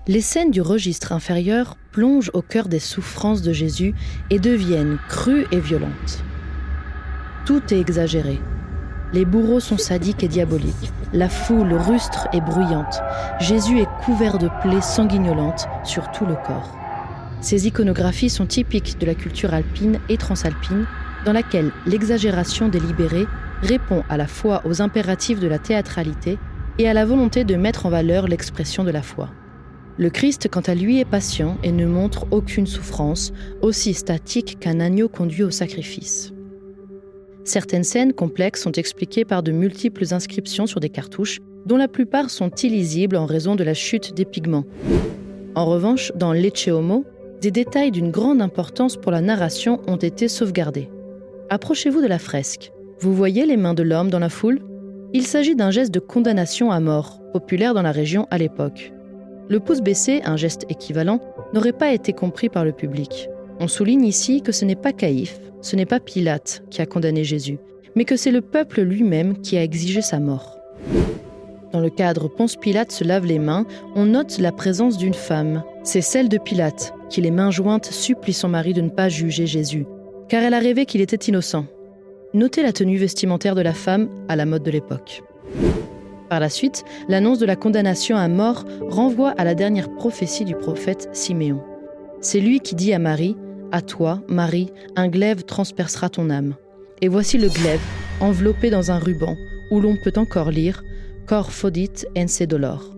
Les scènes du registre inférieur plongent au cœur des souffrances de Jésus et deviennent crues et violentes. Tout est exagéré. Les bourreaux sont sadiques et diaboliques. La foule rustre et bruyante. Jésus est couvert de plaies sanguignolantes sur tout le corps. Ces iconographies sont typiques de la culture alpine et transalpine, dans laquelle l'exagération délibérée répond à la fois aux impératifs de la théâtralité et à la volonté de mettre en valeur l'expression de la foi. Le Christ, quant à lui, est patient et ne montre aucune souffrance, aussi statique qu'un agneau conduit au sacrifice. Certaines scènes complexes sont expliquées par de multiples inscriptions sur des cartouches, dont la plupart sont illisibles en raison de la chute des pigments. En revanche, dans l'Ecce Homo, des détails d'une grande importance pour la narration ont été sauvegardés. Approchez-vous de la fresque. Vous voyez les mains de l'homme dans la foule ? Il s'agit d'un geste de condamnation à mort, populaire dans la région à l'époque. Le pouce baissé, un geste équivalent, n'aurait pas été compris par le public. On souligne ici que ce n'est pas Caïphe, ce n'est pas Pilate qui a condamné Jésus, mais que c'est le peuple lui-même qui a exigé sa mort. Dans le cadre Ponce Pilate se lave les mains, on note la présence d'une femme. C'est celle de Pilate, qui les mains jointes supplie son mari de ne pas juger Jésus, car elle a rêvé qu'il était innocent. Notez la tenue vestimentaire de la femme à la mode de l'époque. Par la suite, l'annonce de la condamnation à mort renvoie à la dernière prophétie du prophète Siméon. C'est lui qui dit à Marie « À toi, Marie, un glaive transpercera ton âme. » Et voici le glaive, enveloppé dans un ruban, où l'on peut encore lire « Cor fodit en se dolor ».